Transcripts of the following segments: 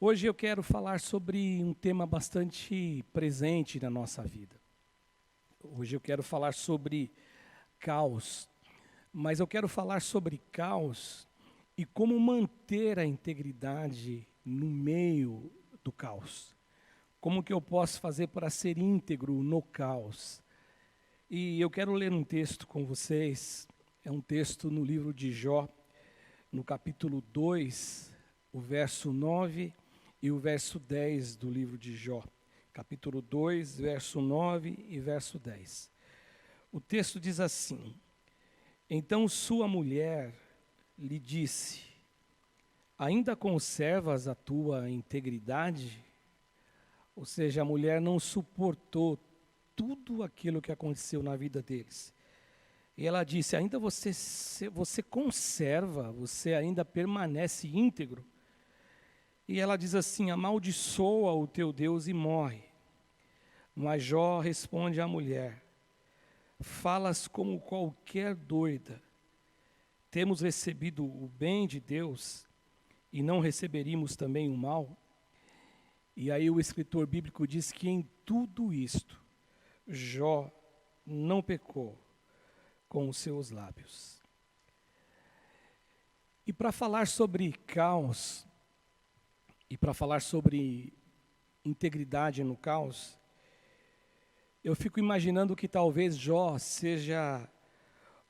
Hoje eu quero falar sobre um tema bastante presente na nossa vida. Hoje eu quero falar sobre caos, mas eu quero falar sobre caos e como manter a integridade no meio do caos. Como que eu posso fazer para ser íntegro no caos? E eu quero ler um texto com vocês, é um texto no livro de Jó, no capítulo 2, o verso 9 e o verso 10 do livro de Jó. Capítulo 2, verso 9 e verso 10. O texto diz assim: Então sua mulher lhe disse: Ainda conservas a tua integridade? Ou seja, a mulher não suportou tudo aquilo que aconteceu na vida deles. E ela disse: ainda você conserva, você ainda permanece íntegro? E ela diz assim: amaldiçoa o teu Deus e morre. Mas Jó responde à mulher: falas como qualquer doida. Temos recebido o bem de Deus e não receberíamos também o mal? E aí o escritor bíblico diz que em tudo isto, Jó não pecou com os seus lábios. E para falar sobre caos, e para falar sobre integridade no caos, eu fico imaginando que talvez Jó seja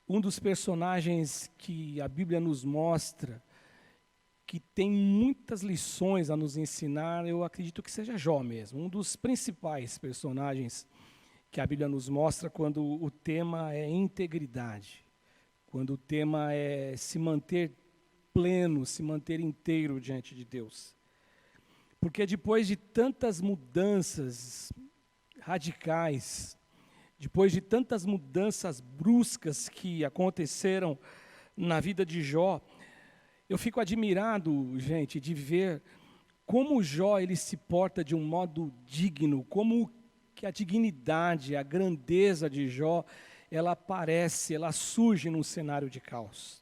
um dos personagens que a Bíblia nos mostra, que tem muitas lições a nos ensinar. Eu acredito que seja Jó mesmo, um dos principais personagens que a Bíblia nos mostra quando o tema é integridade, quando o tema é se manter pleno, se manter inteiro diante de Deus. Porque depois de tantas mudanças radicais, depois de tantas mudanças bruscas que aconteceram na vida de Jó, eu fico admirado, gente, de ver como Jó ele se porta de um modo digno, como que a dignidade, a grandeza de Jó, ela aparece, ela surge num cenário de caos.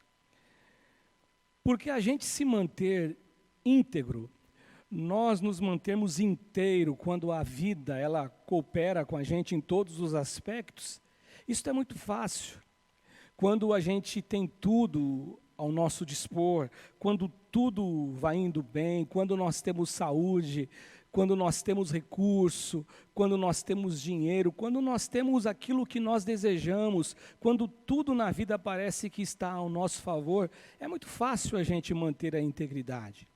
Porque a gente se manter íntegro, nós nos mantemos inteiro quando a vida ela coopera com a gente em todos os aspectos, isso é muito fácil. Quando a gente tem tudo ao nosso dispor, quando tudo vai indo bem, quando nós temos saúde, quando nós temos recurso, quando nós temos dinheiro, quando nós temos aquilo que nós desejamos, quando tudo na vida parece que está ao nosso favor, é muito fácil a gente manter a integridade.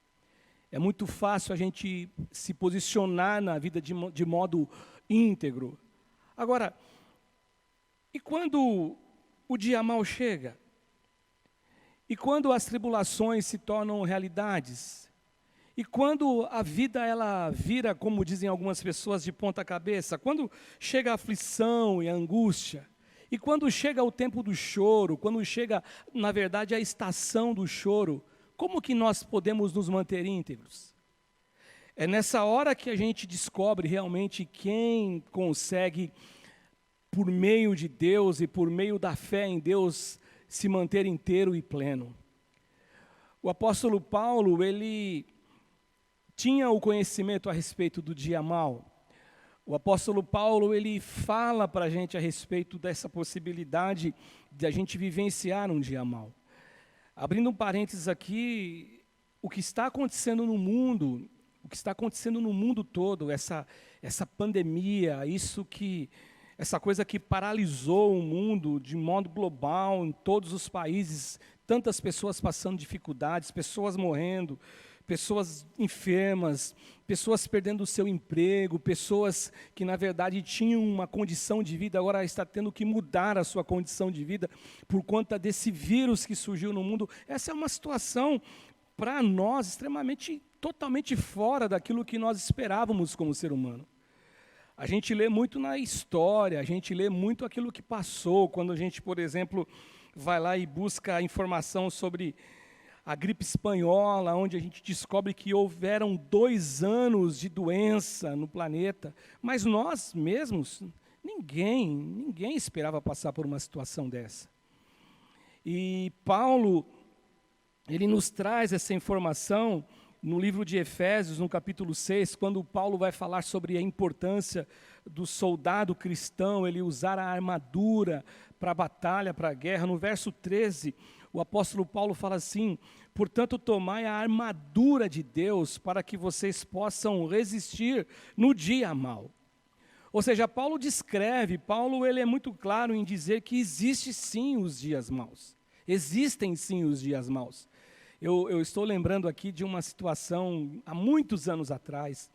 É muito fácil a gente se posicionar na vida de modo íntegro. Agora, e quando o dia mau chega? E quando as tribulações se tornam realidades? E quando a vida ela vira, como dizem algumas pessoas, de ponta cabeça? Quando chega a aflição e a angústia? E quando chega o tempo do choro? Quando chega, na verdade, a estação do choro? Como que nós podemos nos manter íntegros? É nessa hora que a gente descobre realmente quem consegue, por meio de Deus e por meio da fé em Deus, se manter inteiro e pleno. O apóstolo Paulo, ele tinha o conhecimento a respeito do dia mau. O apóstolo Paulo, ele fala para a gente a respeito dessa possibilidade de a gente vivenciar um dia mau. Abrindo um parênteses aqui, o que está acontecendo no mundo, o que está acontecendo no mundo todo, essa pandemia, essa coisa que paralisou o mundo de modo global, em todos os países, tantas pessoas passando dificuldades, pessoas morrendo, pessoas enfermas, pessoas perdendo o seu emprego, pessoas que na verdade tinham uma condição de vida, agora está tendo que mudar a sua condição de vida por conta desse vírus que surgiu no mundo. Essa é uma situação para nós extremamente, totalmente fora daquilo que nós esperávamos como ser humano. A gente lê muito na história, a gente lê muito aquilo que passou, quando a gente, por exemplo, vai lá e busca informação sobre a gripe espanhola, onde a gente descobre que houveram 2 anos de doença no planeta, mas nós mesmos, ninguém esperava passar por uma situação dessa. E Paulo, ele nos traz essa informação no livro de Efésios, no capítulo 6, quando Paulo vai falar sobre a importância do soldado cristão, ele usar a armadura para a batalha, para a guerra. No verso 13, o apóstolo Paulo fala assim: portanto, tomai a armadura de Deus para que vocês possam resistir no dia mau. Ou seja, Paulo descreve, ele é muito claro em dizer que existe sim os dias maus. Existem sim os dias maus. Eu estou lembrando aqui de uma situação há muitos anos atrás,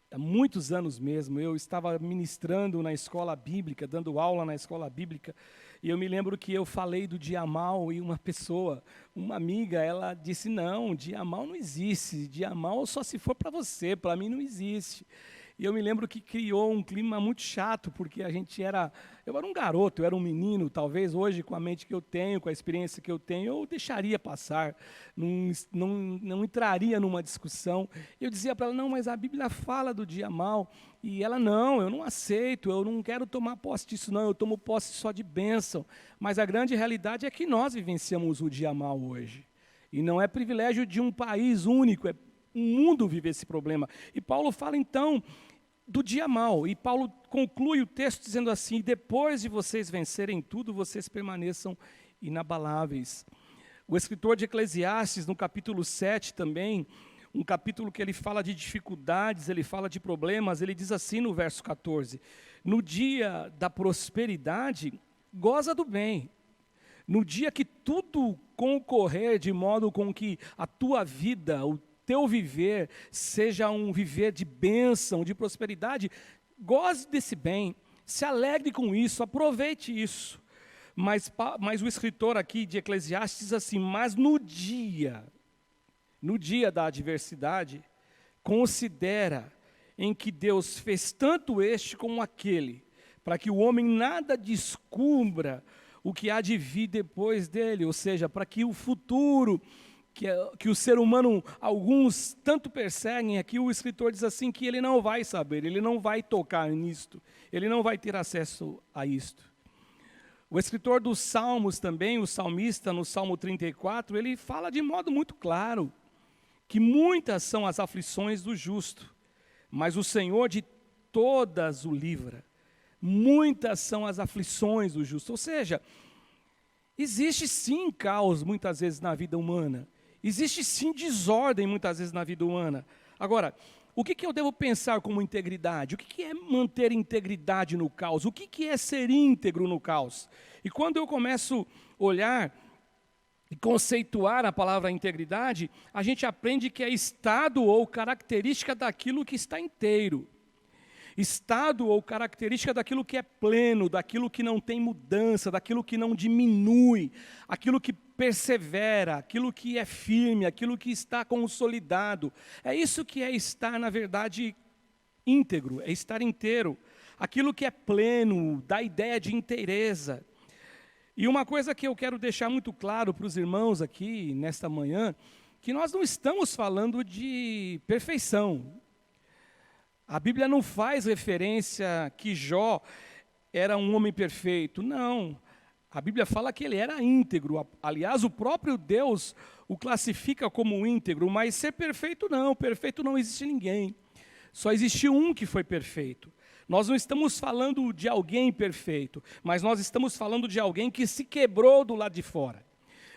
há muitos anos mesmo. Eu estava ministrando na escola bíblica, dando aula na escola bíblica, e eu me lembro que eu falei do dia mau e uma pessoa, uma amiga, ela disse: não, dia mau não existe, dia mau só se for para você, para mim não existe. E eu me lembro que criou um clima muito chato, porque eu era um garoto, eu era um menino, talvez hoje com a mente que eu tenho, com a experiência que eu tenho, eu deixaria passar, não entraria numa discussão. Eu dizia para ela: não, mas a Bíblia fala do dia mau. E ela: não, eu não aceito, eu não quero tomar posse disso não, eu tomo posse só de bênção. Mas a grande realidade é que nós vivenciamos o dia mau hoje. E não é privilégio de um país único, o mundo vive esse problema. E Paulo fala então do dia mau, e Paulo conclui o texto dizendo assim: depois de vocês vencerem tudo, vocês permaneçam inabaláveis. O escritor de Eclesiastes, no capítulo 7 também, um capítulo que ele fala de dificuldades, ele fala de problemas, ele diz assim no verso 14: no dia da prosperidade, goza do bem. No dia que tudo concorrer de modo com que a tua vida, o teu viver seja um viver de bênção, de prosperidade, goze desse bem, se alegre com isso, aproveite isso. Mas o escritor aqui de Eclesiastes diz assim: mas no dia da adversidade, considera em que Deus fez tanto este como aquele, para que o homem nada descubra o que há de vir depois dele, ou seja, para que o futuro que o ser humano, alguns tanto perseguem, aqui o escritor diz assim que ele não vai saber, ele não vai tocar nisto, ele não vai ter acesso a isto. O escritor dos Salmos também, o salmista, no Salmo 34, ele fala de modo muito claro que muitas são as aflições do justo, mas o Senhor de todas o livra. Muitas são as aflições do justo, ou seja, existe sim caos muitas vezes na vida humana. Existe sim desordem muitas vezes na vida humana. Agora, o que eu devo pensar como integridade? O que é manter integridade no caos? O que é ser íntegro no caos? E quando eu começo a olhar e conceituar a palavra integridade, a gente aprende que é estado ou característica daquilo que está inteiro. Estado ou característica daquilo que é pleno, daquilo que não tem mudança, daquilo que não diminui, aquilo que persevera, aquilo que é firme, aquilo que está consolidado. É isso que é estar, na verdade, íntegro, é estar inteiro. Aquilo que é pleno, dá ideia de inteireza. E uma coisa que eu quero deixar muito claro para os irmãos aqui, nesta manhã, que nós não estamos falando de perfeição. A Bíblia não faz referência que Jó era um homem perfeito, não. A Bíblia fala que ele era íntegro. Aliás, o próprio Deus o classifica como íntegro, mas ser perfeito não existe ninguém. Só existe um que foi perfeito. Nós não estamos falando de alguém perfeito, mas nós estamos falando de alguém que se quebrou do lado de fora.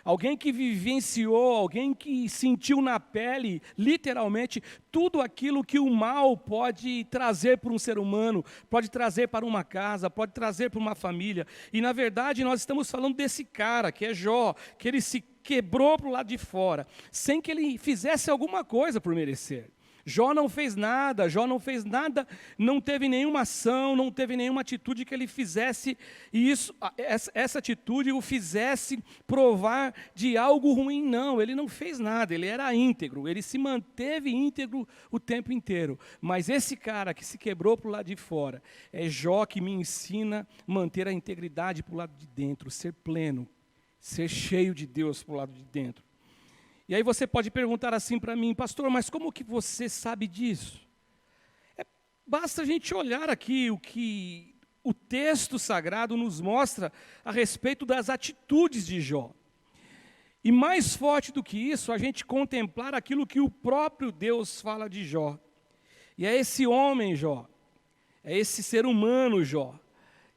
Alguém que vivenciou, alguém que sentiu na pele, literalmente, tudo aquilo que o mal pode trazer para um ser humano, pode trazer para uma casa, pode trazer para uma família. E, na verdade, nós estamos falando desse cara, que é Jó, que ele se quebrou para o lado de fora, sem que ele fizesse alguma coisa por merecer. Jó não fez nada, não teve nenhuma ação, não teve nenhuma atitude que ele fizesse, e essa atitude o fizesse provar de algo ruim, não, ele não fez nada, ele era íntegro, ele se manteve íntegro o tempo inteiro. Mas esse cara que se quebrou para o lado de fora, é Jó que me ensina a manter a integridade para o lado de dentro, ser pleno, ser cheio de Deus para o lado de dentro. E aí você pode perguntar assim para mim: pastor, mas como que você sabe disso? Basta a gente olhar aqui o que o texto sagrado nos mostra a respeito das atitudes de Jó. E mais forte do que isso, a gente contemplar aquilo que o próprio Deus fala de Jó. E é esse homem, Jó, é esse ser humano, Jó,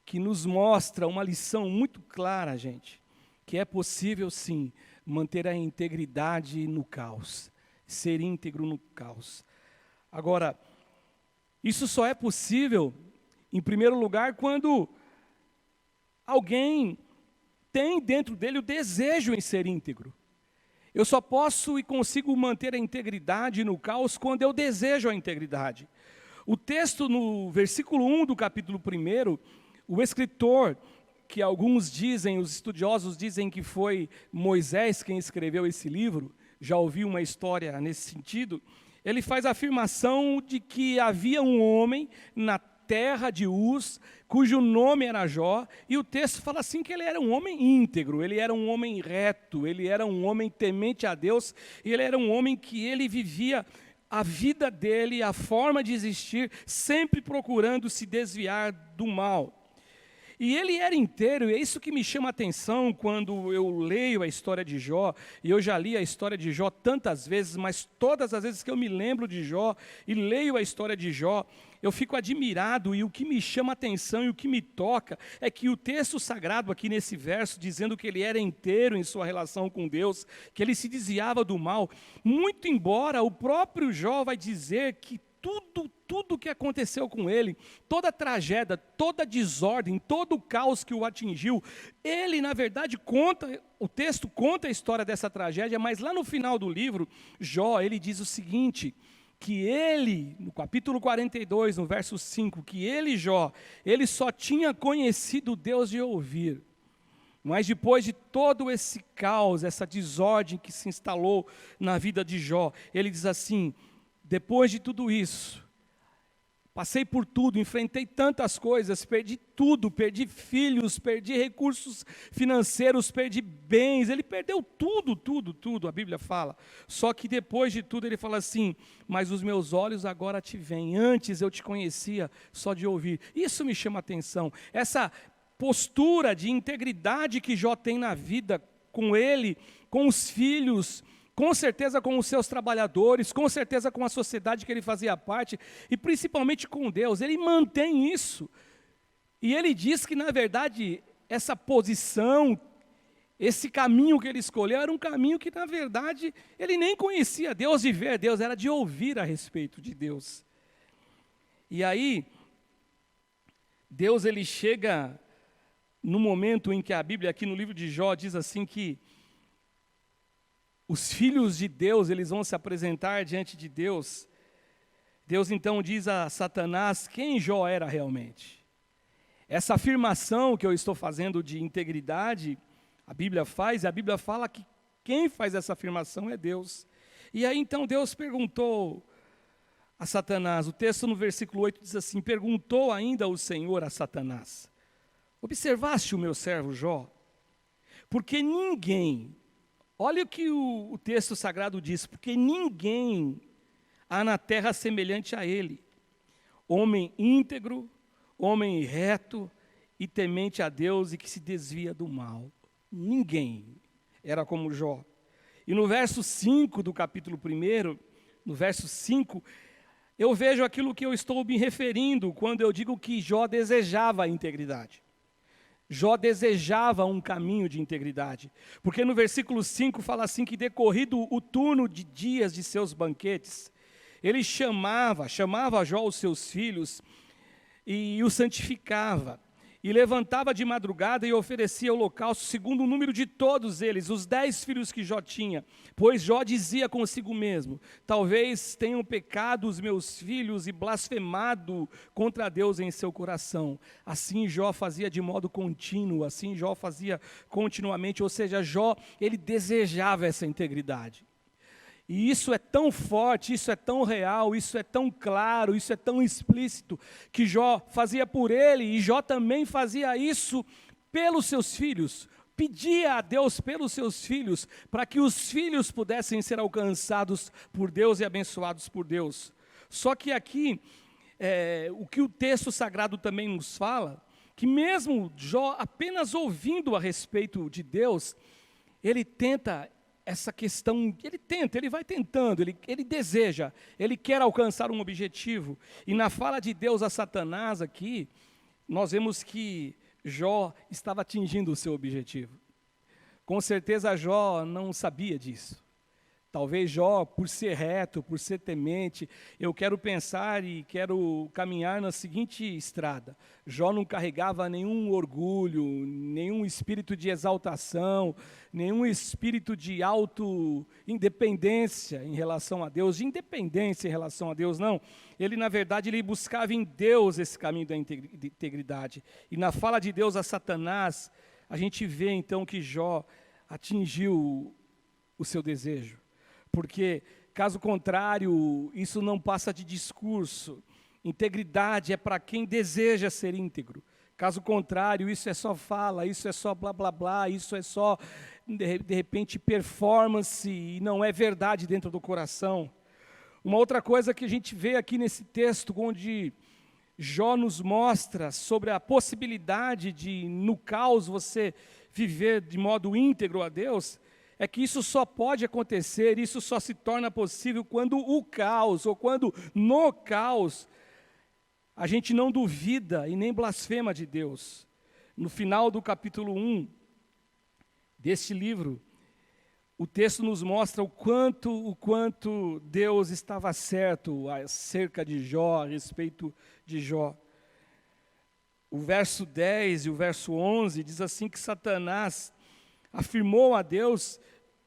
que nos mostra uma lição muito clara, gente, que é possível, sim, manter a integridade no caos, ser íntegro no caos. Agora, isso só é possível, em primeiro lugar, quando alguém tem dentro dele o desejo em ser íntegro. Eu só posso e consigo manter a integridade no caos quando eu desejo a integridade. O texto no versículo 1 do capítulo 1, o escritor, que alguns dizem, os estudiosos dizem que foi Moisés quem escreveu esse livro, já ouvi uma história nesse sentido, ele faz a afirmação de que havia um homem na terra de Uz, cujo nome era Jó, e o texto fala assim que ele era um homem íntegro, ele era um homem reto, ele era um homem temente a Deus, e ele era um homem que ele vivia a vida dele, a forma de existir, sempre procurando se desviar do mal. E ele era inteiro, e é isso que me chama a atenção quando eu leio a história de Jó, e eu já li a história de Jó tantas vezes, mas todas as vezes que eu me lembro de Jó e leio a história de Jó, eu fico admirado, e o que me chama a atenção e o que me toca é que o texto sagrado aqui nesse verso, dizendo que ele era inteiro em sua relação com Deus, que ele se desviava do mal, muito embora o próprio Jó vai dizer que tudo que aconteceu com ele, toda a tragédia, toda a desordem, todo o caos que o atingiu, ele na verdade conta, o texto conta a história dessa tragédia, mas lá no final do livro, Jó, ele diz o seguinte, que ele, no capítulo 42, no verso 5, que ele, Jó, ele só tinha conhecido Deus de ouvir. Mas depois de todo esse caos, essa desordem que se instalou na vida de Jó, ele diz assim: depois de tudo isso, passei por tudo, enfrentei tantas coisas, perdi tudo, perdi filhos, perdi recursos financeiros, perdi bens, ele perdeu tudo, a Bíblia fala. Só que depois de tudo ele fala assim: mas os meus olhos agora te veem, antes eu te conhecia só de ouvir. Isso me chama a atenção, essa postura de integridade que Jó tem na vida, com ele, com os filhos, com certeza com os seus trabalhadores, com certeza com a sociedade que ele fazia parte, e principalmente com Deus, ele mantém isso. E ele diz que, na verdade, essa posição, esse caminho que ele escolheu, era um caminho que, na verdade, ele nem conhecia Deus de ver Deus, era de ouvir a respeito de Deus. E aí, Deus ele chega no momento em que a Bíblia, aqui no livro de Jó, diz assim que os filhos de Deus, eles vão se apresentar diante de Deus. Deus então diz a Satanás quem Jó era realmente. Essa afirmação que eu estou fazendo de integridade, a Bíblia faz, e a Bíblia fala que quem faz essa afirmação é Deus. E aí então Deus perguntou a Satanás, o texto no versículo 8 diz assim: perguntou ainda o Senhor a Satanás: observaste o meu servo Jó? Porque ninguém... Olha o que o texto sagrado diz, porque ninguém há na terra semelhante a ele, homem íntegro, homem reto e temente a Deus e que se desvia do mal. Ninguém era como Jó. E no verso 5 do capítulo 1, no verso 5, eu vejo aquilo que eu estou me referindo quando eu digo que Jó desejava a integridade. Jó desejava um caminho de integridade, porque no versículo 5 fala assim que decorrido o turno de dias de seus banquetes, ele chamava Jó os seus filhos e os santificava, e levantava de madrugada e oferecia holocausto segundo o número de todos eles, os 10 filhos que Jó tinha, pois Jó dizia consigo mesmo: talvez tenham pecado os meus filhos e blasfemado contra Deus em seu coração. Assim Jó fazia de modo contínuo, assim Jó fazia continuamente, ou seja, Jó, ele desejava essa integridade. E isso é tão forte, isso é tão real, isso é tão claro, isso é tão explícito, que Jó fazia por ele, e Jó também fazia isso pelos seus filhos, pedia a Deus pelos seus filhos, para que os filhos pudessem ser alcançados por Deus e abençoados por Deus. Só que aqui, o que o texto sagrado também nos fala, que mesmo Jó apenas ouvindo a respeito de Deus, ele tenta essa questão, ele tenta, ele vai tentando, ele deseja, ele quer alcançar um objetivo. E na fala de Deus a Satanás aqui, nós vemos que Jó estava atingindo o seu objetivo. Com certeza Jó não sabia disso. Talvez Jó, por ser reto, por ser temente, eu quero pensar e quero caminhar na seguinte estrada. Jó não carregava nenhum orgulho, nenhum espírito de exaltação, nenhum espírito de auto-independência em relação a Deus, de independência em relação a Deus, não. Ele, na verdade, ele buscava em Deus esse caminho da integridade. E na fala de Deus a Satanás, a gente vê então que Jó atingiu o seu desejo. Porque, caso contrário, isso não passa de discurso. Integridade é para quem deseja ser íntegro. Caso contrário, isso é só fala, isso é só blá blá blá, isso é só, de repente, performance, e não é verdade dentro do coração. Uma outra coisa que a gente vê aqui nesse texto, onde Jó nos mostra sobre a possibilidade de, no caos, você viver de modo íntegro a Deus, é que isso só pode acontecer, isso só se torna possível quando o caos, ou quando no caos, a gente não duvida e nem blasfema de Deus. No final do capítulo 1 deste livro, o texto nos mostra o quanto Deus estava certo acerca de Jó, a respeito de Jó. O verso 10 e o verso 11 diz assim que Satanás afirmou a Deus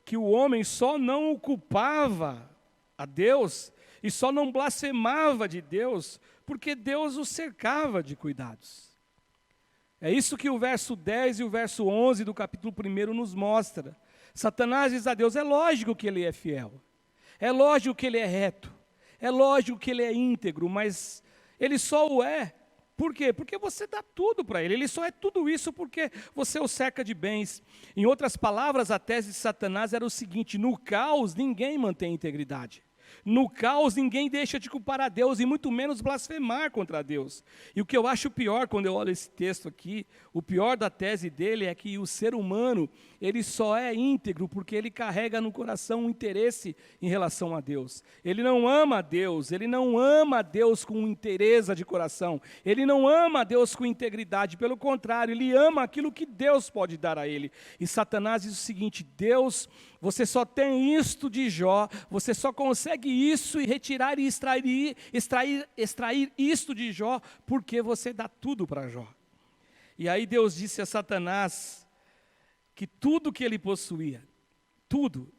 que o homem só não o culpava a Deus e só não blasfemava de Deus porque Deus o cercava de cuidados. É isso que o verso 10 e o verso 11 do capítulo 1 nos mostra. Satanás diz a Deus, é lógico que ele é fiel, é lógico que ele é reto, é lógico que ele é íntegro, mas ele só o é. Por quê? Porque você dá tudo para ele. Ele só é tudo isso porque você o cerca de bens. Em outras palavras, a tese de Satanás era o seguinte: no caos ninguém mantém integridade. No caos ninguém deixa de culpar a Deus e muito menos blasfemar contra Deus. E o que eu acho pior quando eu olho esse texto aqui, o pior da tese dele é que o ser humano, ele só é íntegro porque ele carrega no coração um interesse em relação a Deus. Ele não ama a Deus, ele não ama a Deus com interesse de coração, ele não ama a Deus com integridade, pelo contrário, ele ama aquilo que Deus pode dar a ele. E Satanás diz o seguinte: Deus, você só tem isto de Jó, você só consegue isso e retirar e extrair isto de Jó, porque você dá tudo para Jó. E aí Deus disse a Satanás que tudo que ele possuía, tudo,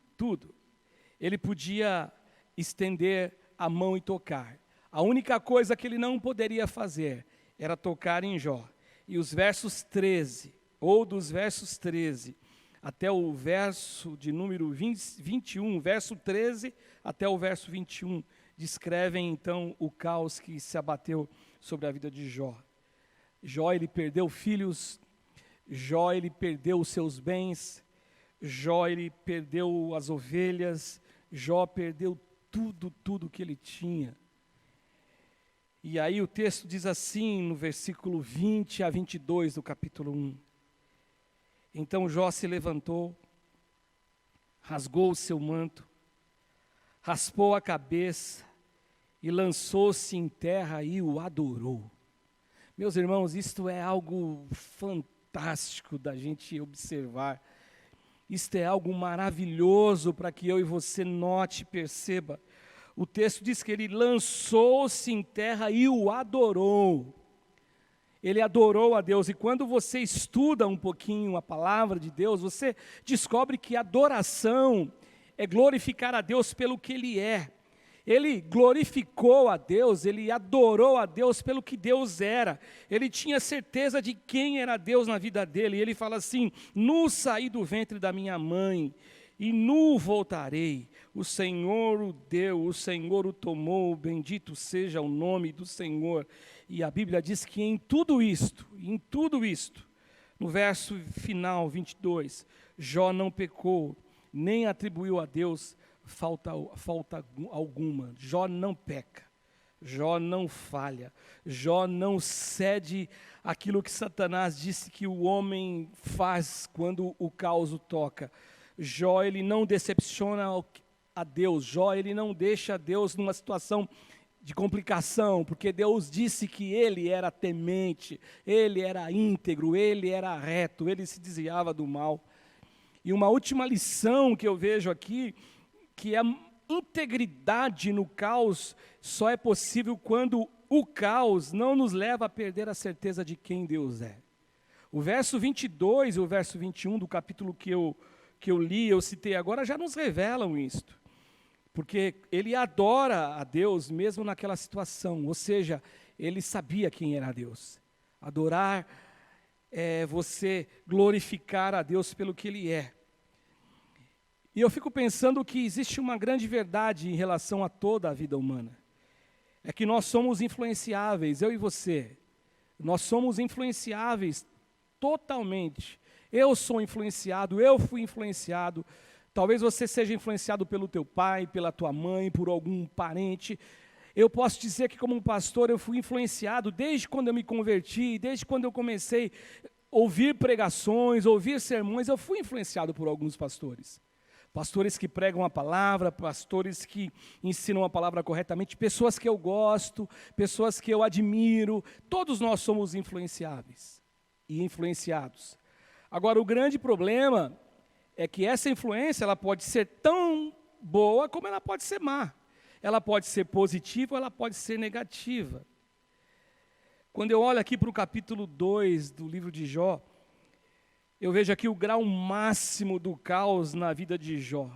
ele podia estender a mão e tocar. A única coisa que ele não poderia fazer era tocar em Jó. E os versos 13, ou dos versos 13 até o verso de número 21, verso 13 até o verso 21, descrevem então o caos que se abateu sobre a vida de Jó. Jó, ele perdeu filhos, Jó, ele perdeu os seus bens, Jó, ele perdeu as ovelhas, Jó perdeu tudo que ele tinha. E aí o texto diz assim, no versículo 20 a 22 do capítulo 1. Então Jó se levantou, rasgou o seu manto, raspou a cabeça e lançou-se em terra e o adorou. Meus irmãos, isto é algo fantástico da gente observar. Isto é algo maravilhoso para que eu e você note e perceba. O texto diz que ele lançou-se em terra e o adorou. Ele adorou a Deus, e quando você estuda um pouquinho a palavra de Deus, você descobre que adoração é glorificar a Deus pelo que Ele é. Ele glorificou a Deus, ele adorou a Deus pelo que Deus era. Ele tinha certeza de quem era Deus na vida dele, e ele fala assim: nu saí do ventre da minha mãe, e nu voltarei. O Senhor o deu, o Senhor o tomou, bendito seja o nome do Senhor. E a Bíblia diz que em tudo isto, no verso final, 22, Jó não pecou, nem atribuiu a Deus falta alguma. Jó não peca, Jó não falha, Jó não cede aquilo que Satanás disse que o homem faz quando o caos o toca. Jó, ele não decepciona a Deus. Jó, ele não deixa Deus numa situação de complicação, porque Deus disse que ele era temente, ele era íntegro, ele era reto, ele se desviava do mal. E uma última lição que eu vejo aqui, que a integridade no caos só é possível quando o caos não nos leva a perder a certeza de quem Deus é. O verso 22 e o verso 21 do capítulo que eu li, eu citei agora, já nos revelam isto. Porque ele adora a Deus mesmo naquela situação, ou seja, ele sabia quem era Deus. Adorar é você glorificar a Deus pelo que Ele é. E eu fico pensando que existe uma grande verdade em relação a toda a vida humana. É que nós somos influenciáveis, eu e você. Nós somos influenciáveis totalmente. Eu sou influenciado, eu fui influenciado. Talvez você seja influenciado pelo teu pai, pela tua mãe, por algum parente. Eu posso dizer que como um pastor eu fui influenciado desde quando eu me converti, desde quando eu comecei a ouvir pregações, ouvir sermões, eu fui influenciado por alguns pastores. Pastores que pregam a palavra, pastores que ensinam a palavra corretamente, pessoas que eu gosto, pessoas que eu admiro, todos nós somos influenciáveis e influenciados. Agora, o grande problema é que essa influência ela pode ser tão boa como ela pode ser má. Ela pode ser positiva ou ela pode ser negativa. Quando eu olho aqui para o capítulo 2 do livro de Jó, eu vejo aqui o grau máximo do caos na vida de Jó.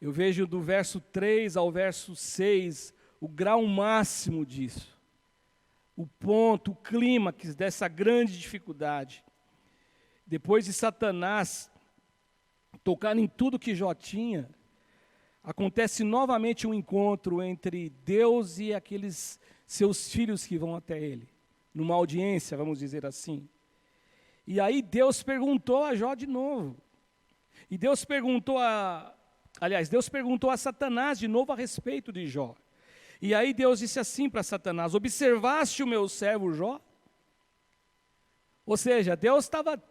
Eu vejo do verso 3 ao verso 6 o grau máximo disso. O ponto, o clímax dessa grande dificuldade. Depois de Satanás tocar em tudo que Jó tinha, acontece novamente um encontro entre Deus e aqueles seus filhos que vão até ele, numa audiência, vamos dizer assim. E aí Deus perguntou a Jó de novo. E Deus perguntou a Satanás de novo a respeito de Jó. E aí Deus disse assim para Satanás: observaste o meu servo Jó? Ou seja, Deus estava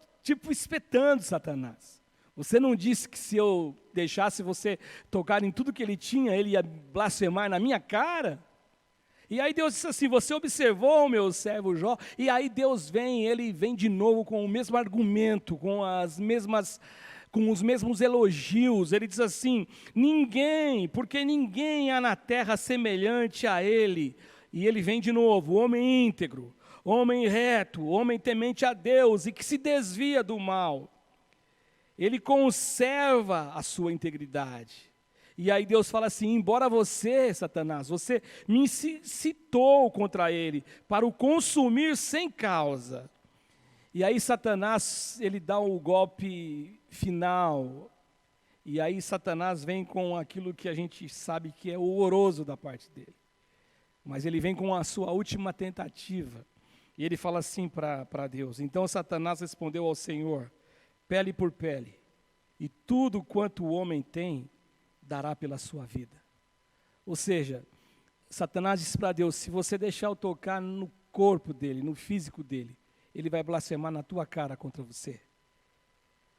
espetando Satanás. Você não disse que se eu deixasse você tocar em tudo que ele tinha, ele ia blasfemar na minha cara? E aí Deus disse assim: você observou o meu servo Jó? E aí Deus ele vem de novo com o mesmo argumento, com os mesmos elogios. Ele diz assim: porque ninguém há na terra semelhante a ele. E ele vem de novo: homem íntegro, homem reto, homem temente a Deus e que se desvia do mal. Ele conserva a sua integridade. E aí Deus fala assim: embora você, Satanás, você me incitou contra ele para o consumir sem causa. E aí Satanás, ele dá o golpe final. E aí Satanás vem com aquilo que a gente sabe que é horroroso da parte dele. Mas ele vem com a sua última tentativa. E ele fala assim para Deus: então Satanás respondeu ao Senhor: pele por pele, e tudo quanto o homem tem, dará pela sua vida. Ou seja, Satanás disse para Deus: se você deixar eu tocar no corpo dele, no físico dele, ele vai blasfemar na tua cara contra você.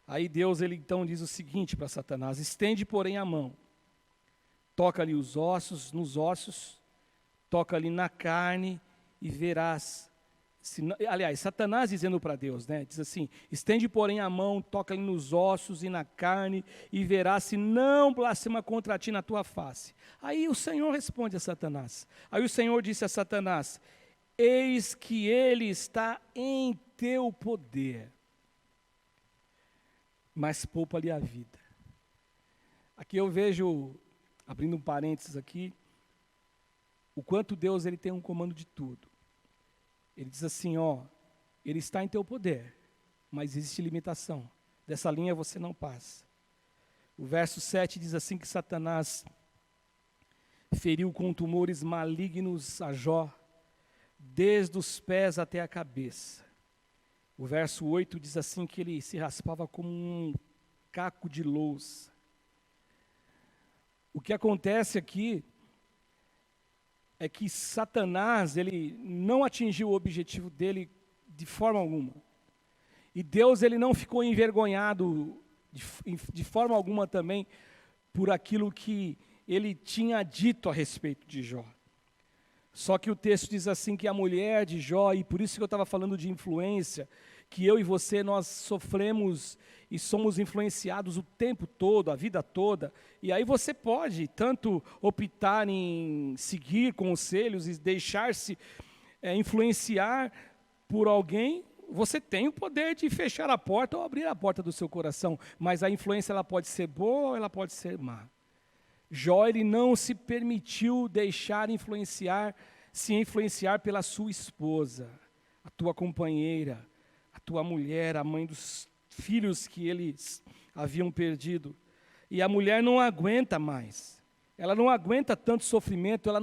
Aí Deus, ele então diz o seguinte para Satanás: estende, porém, a mão, toca-lhe os ossos, nos ossos, toca-lhe na carne e verás. Aliás, Satanás dizendo para Deus, diz assim: estende, porém, a mão, toca-lhe nos ossos e na carne, e verás se não blasfema contra ti na tua face. Aí o Senhor responde a Satanás. Aí o Senhor disse a Satanás: eis que ele está em teu poder, mas poupa-lhe a vida. Aqui eu vejo, abrindo um parênteses aqui, o quanto Deus ele tem um comando de tudo. Ele diz assim: ele está em teu poder, mas existe limitação. Dessa linha você não passa. O verso 7 diz assim que Satanás feriu com tumores malignos a Jó, desde os pés até a cabeça. O verso 8 diz assim que ele se raspava como um caco de louça. O que acontece aqui é que Satanás, ele não atingiu o objetivo dele de forma alguma. E Deus, ele não ficou envergonhado de forma alguma também por aquilo que ele tinha dito a respeito de Jó. Só que o texto diz assim que a mulher de Jó, e por isso que eu estava falando de influência, que eu e você, nós sofremos e somos influenciados o tempo todo, a vida toda, e aí você pode tanto optar em seguir conselhos e deixar-se influenciar por alguém. Você tem o poder de fechar a porta ou abrir a porta do seu coração, mas a influência ela pode ser boa ou ela pode ser má. Jó, ele não se permitiu deixar se influenciar pela sua esposa, a tua companheira, a tua mulher, a mãe dos filhos que eles haviam perdido. E a mulher não aguenta mais, ela não aguenta tanto sofrimento, ela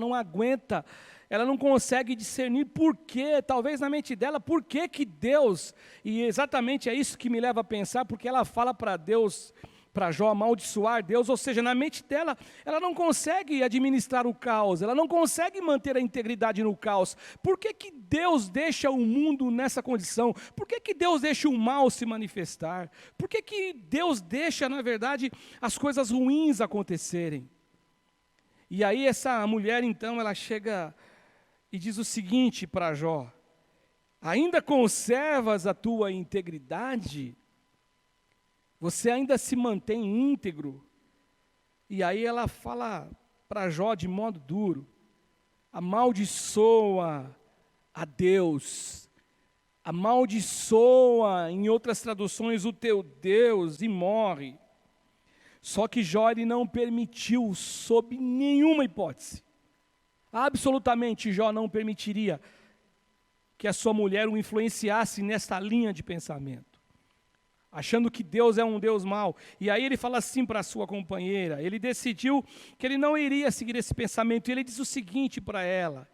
não consegue discernir por quê, talvez na mente dela, por que que Deus, e exatamente é isso que me leva a pensar, porque ela fala para Deus, para Jó amaldiçoar Deus, ou seja, na mente dela, ela não consegue administrar o caos, ela não consegue manter a integridade no caos. Por que que Deus deixa o mundo nessa condição? Por que que Deus deixa o mal se manifestar? Por que que Deus deixa, na verdade, as coisas ruins acontecerem? E aí essa mulher, então, ela chega e diz o seguinte para Jó: ainda conservas a tua integridade? Você ainda se mantém íntegro? E aí ela fala para Jó de modo duro: amaldiçoa a Deus, amaldiçoa, em outras traduções, o teu Deus, e morre. Só que Jó, ele não permitiu, sob nenhuma hipótese, absolutamente Jó não permitiria que a sua mulher o influenciasse nessa linha de pensamento, achando que Deus é um Deus mau. E aí ele fala assim para a sua companheira, ele decidiu que ele não iria seguir esse pensamento, e ele diz o seguinte para ela,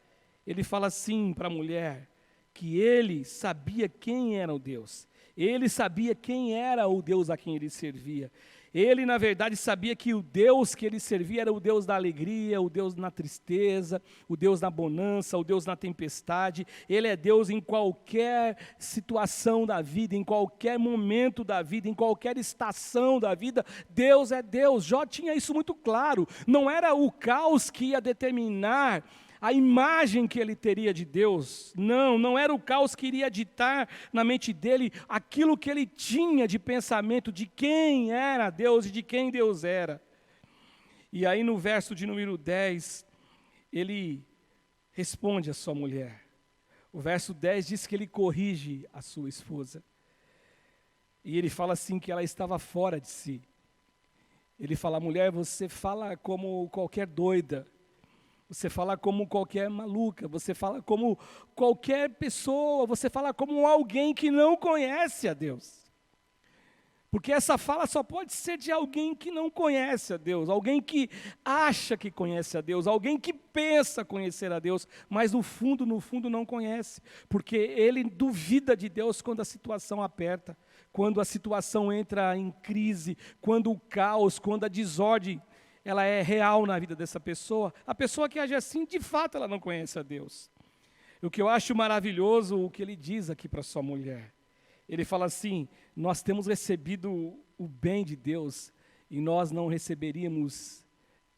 ele fala assim para a mulher, que ele sabia quem era o Deus, ele sabia quem era o Deus a quem ele servia. Ele, na verdade, sabia que o Deus que ele servia era o Deus da alegria, o Deus na tristeza, o Deus na bonança, o Deus na tempestade. Ele é Deus em qualquer situação da vida, em qualquer momento da vida, em qualquer estação da vida. Deus é Deus. Jó tinha isso muito claro. Não era o caos que ia determinar a imagem que ele teria de Deus. Não era o caos que iria ditar na mente dele aquilo que ele tinha de pensamento de quem era Deus e de quem Deus era. E aí no verso de número 10, ele responde à sua mulher. O verso 10 diz que ele corrige a sua esposa. E ele fala assim que ela estava fora de si. Ele fala: mulher, você fala como qualquer doida. Você fala como qualquer maluca, você fala como qualquer pessoa, você fala como alguém que não conhece a Deus. Porque essa fala só pode ser de alguém que não conhece a Deus, alguém que acha que conhece a Deus, alguém que pensa conhecer a Deus, mas no fundo não conhece, porque ele duvida de Deus quando a situação aperta, quando a situação entra em crise, quando o caos, quando a desordem ela é real na vida dessa pessoa. A pessoa que age assim, de fato, ela não conhece a Deus. O que eu acho maravilhoso, o que ele diz aqui para sua mulher. Ele fala assim: nós temos recebido o bem de Deus e nós não receberíamos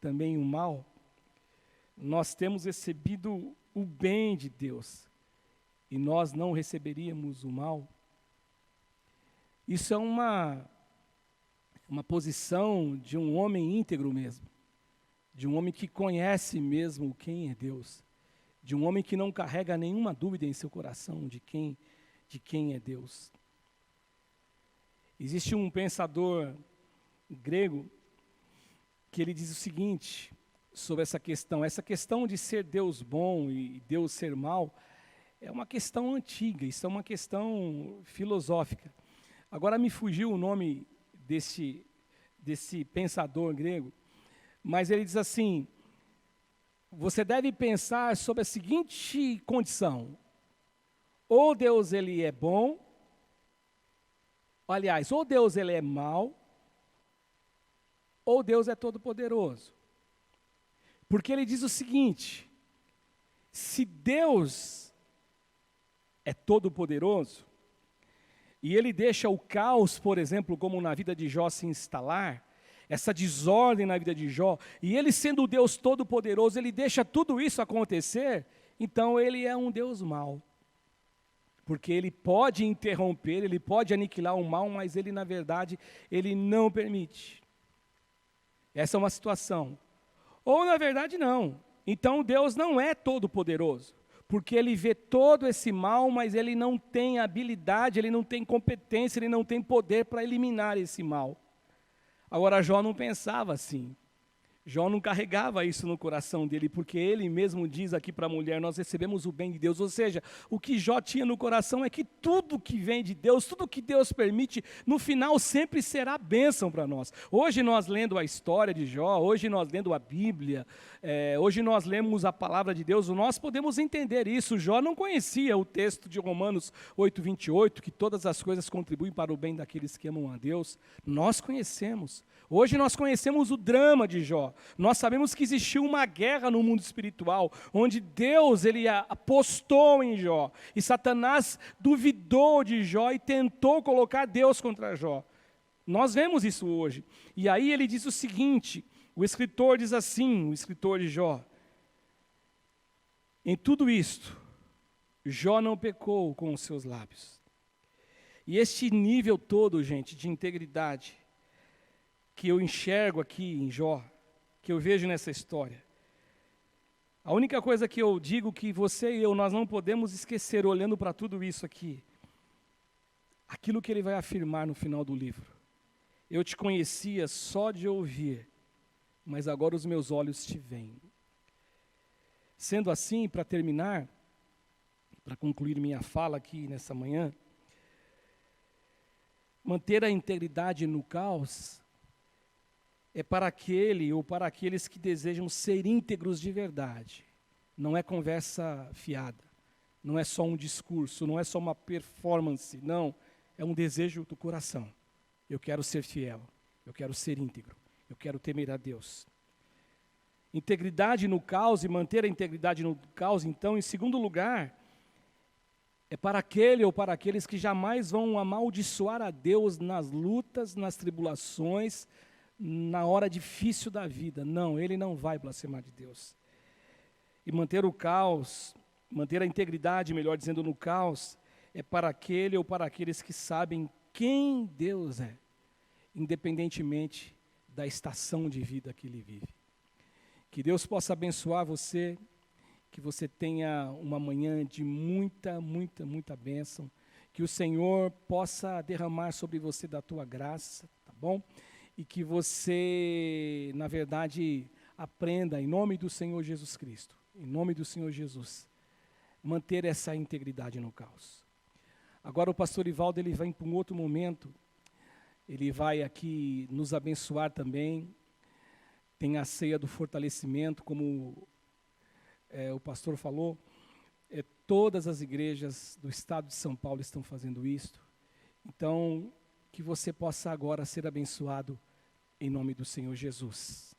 também o mal? Nós temos recebido o bem de Deus e nós não receberíamos o mal? Isso é uma posição de um homem íntegro mesmo, de um homem que conhece mesmo quem é Deus, de um homem que não carrega nenhuma dúvida em seu coração de quem é Deus. Existe um pensador grego que ele diz o seguinte sobre essa questão de ser Deus bom e Deus ser mau, é uma questão antiga, isso é uma questão filosófica. Agora me fugiu o nome desse pensador grego, mas ele diz assim: você deve pensar sobre a seguinte condição: ou Deus ele é bom, aliás, ou Deus ele é mau, ou Deus é todo-poderoso. Porque ele diz o seguinte: se Deus é todo-poderoso, e ele deixa o caos, por exemplo, como na vida de Jó se instalar, essa desordem na vida de Jó, e ele sendo o Deus Todo-Poderoso, ele deixa tudo isso acontecer, então ele é um Deus mau. Porque ele pode interromper, ele pode aniquilar o mal, mas ele, na verdade, ele não permite. Essa é uma situação. Ou, na verdade, não. Então, Deus não é todo-poderoso, porque ele vê todo esse mal, mas ele não tem habilidade, ele não tem competência, ele não tem poder para eliminar esse mal. Agora, Jó não pensava assim. Jó não carregava isso no coração dele, porque ele mesmo diz aqui para a mulher, nós recebemos o bem de Deus. Ou seja, o que Jó tinha no coração é que tudo que vem de Deus, tudo que Deus permite, no final sempre será bênção para nós. Hoje nós lendo a história de Jó, hoje nós lendo a Bíblia, hoje nós lemos a palavra de Deus, nós podemos entender isso. Jó não conhecia o texto de Romanos 8:28, que todas as coisas contribuem para o bem daqueles que amam a Deus. Nós conhecemos. Hoje nós conhecemos o drama de Jó. Nós sabemos que existiu uma guerra no mundo espiritual, onde Deus ele apostou em Jó, e Satanás duvidou de Jó e tentou colocar Deus contra Jó. Nós vemos isso hoje. E aí ele diz o seguinte, o escritor diz assim, o escritor de Jó: em tudo isto, Jó não pecou com os seus lábios. E este nível todo, gente, de integridade, que eu enxergo aqui em Jó, que eu vejo nessa história. A única coisa que eu digo que você e eu, nós não podemos esquecer, olhando para tudo isso aqui, aquilo que ele vai afirmar no final do livro. Eu te conhecia só de ouvir, mas agora os meus olhos te veem. Sendo assim, para terminar, para concluir minha fala aqui nessa manhã, manter a integridade no caos é para aquele ou para aqueles que desejam ser íntegros de verdade. Não é conversa fiada, não é só um discurso, não é só uma performance, não, é um desejo do coração. Eu quero ser fiel, eu quero ser íntegro, eu quero temer a Deus. Integridade no caos e manter a integridade no caos, então, em segundo lugar, é para aquele ou para aqueles que jamais vão amaldiçoar a Deus nas lutas, nas tribulações, na hora difícil da vida. Não, ele não vai blasfemar de Deus. E manter o caos, manter a integridade, melhor dizendo, no caos, é para aquele ou para aqueles que sabem quem Deus é, independentemente da estação de vida que ele vive. Que Deus possa abençoar você, que você tenha uma manhã de muita, muita, muita bênção, que o Senhor possa derramar sobre você da tua graça, tá bom? E que você, na verdade, aprenda, em nome do Senhor Jesus Cristo, em nome do Senhor Jesus, manter essa integridade no caos. Agora o pastor Ivaldo, ele vai para um outro momento, ele vai aqui nos abençoar também, tem a ceia do fortalecimento, como o pastor falou, todas as igrejas do estado de São Paulo estão fazendo isso. Então, que você possa agora ser abençoado em nome do Senhor Jesus.